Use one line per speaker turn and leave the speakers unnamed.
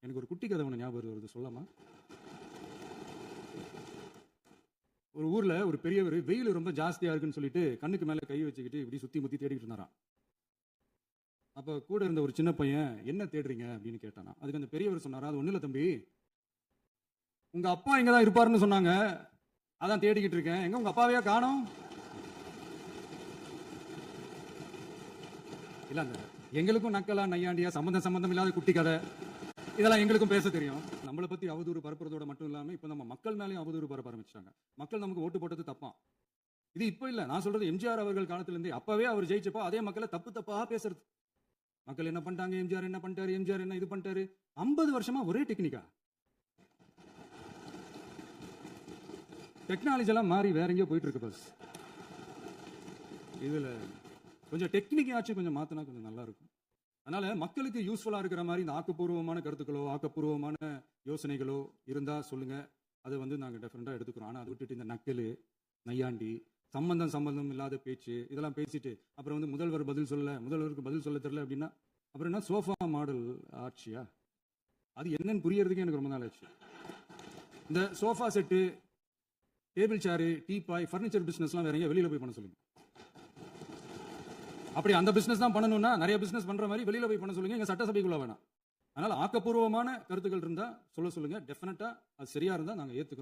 எனக்கு ஒரு குட்டி கதை ஒன்று ஞாபகம் வருது, சொல்லாமா? ஒரு ஊர்ல ஒரு பெரியவர் வெயில் ரொம்ப ஜாஸ்தியா இருக்குன்னு சொல்லிட்டு கண்ணுக்கு மேல கை வச்சுக்கிட்டு இப்படி சுத்தி முத்தி தேடிட்டு இருந்தாராம். அப்ப கூட இருந்த ஒரு சின்ன பையன், என்ன தேடுறீங்க அப்படின்னு கேட்டானா. அதுக்கு அந்த பெரியவர் சொன்னாரா, அது ஒண்ணு இல்ல தம்பி, உங்க அப்பா இங்கதான் இருப்பாருன்னு சொன்னாங்க, அதான் தேடிக்கிட்டு இருக்கேன். எங்க உங்க அப்பாவையா காணோம்? இல்ல, அந்த எங்களுக்கும் நக்கலா நையாண்டியா சம்பந்தம் இல்லாத குட்டி கதை இதெல்லாம் எங்களுக்கும் பேச தெரியும். நம்மளை பத்தி அவதூறு பரப்புறதோட மட்டும் இல்லாம இப்ப நம்ம மக்கள் மேலேயும் அவதூறு பரப்ப ஆரம்பிச்சிட்டாங்க. மக்கள் நமக்கு ஓட்டு போட்டது தப்பா. இது இப்ப இல்ல, நான் சொல்றது எம்ஜிஆர் அவர்கள் காலத்துல இருந்தே. அப்பவே அவர் ஜெயிச்சப்போ அதே மக்களை தப்பு தப்பா பேசுறது. மக்கள் என்ன பண்ணிட்டாங்க, எம்ஜிஆர் என்ன பண்ணிட்டாரு, எம்ஜிஆர் என்ன இது பண்ணிட்டாரு. 50 வருஷமா ஒரே டெக்னிக்கா. டெக்னாலஜி எல்லாம் மாறி வேற எங்கேயோ போயிட்டு இருக்கு. பஸ் இதுல கொஞ்சம் டெக்னிக் ஆச்சு கொஞ்சம் மாத்தினா கொஞ்சம் நல்லா இருக்கும். அதனால மக்களுக்கு யூஸ்ஃபுல்லா இருக்கிற மாதிரி இந்த ஆக்கப்பூர்வமான கருத்துக்களோ ஆக்கப்பூர்வமான யோசனைகளோ இருந்தா சொல்லுங்க. அதை வந்து நாங்க டெஃபரெண்டா எடுத்துக்கிறோம். ஆனா அதை விட்டுட்டு இந்த நக்கலு நையாண்டி சம்பந்தம் இல்லாத பேச்சு இதெல்லாம் பேசிட்டு அப்புறம் வந்து முதல்வருக்கு பதில் சொல்ல தெரியல அப்படின்னா அப்புறம் என்ன சோஃபா மாடல் ஆட்சியா? அது என்னன்னு புரியறதுக்கு எனக்கு ரொம்ப நாள் ஆச்சு. இந்த sofa set, table chair, teapoy, furniture பிசினஸ்லாம் வேற எங்க வெளியில போய் பண்ண சொல்லுங்க. அப்படி அந்த பிசினஸ் தான் பண்ணணும்னா நிறைய பிசினஸ் பண்ற மாதிரி வெளியில போய் பண்ண சொல்லுங்க, எங்க சட்டசபைக்குள்ள வேணாம். அதனால ஆக்கப்பூர்வமான கருத்துக்கள் இருந்தா சொல்லுங்க. டெஃபினட்டா அது சரியா இருந்தா நாங்க ஏத்துக்கிறோம்.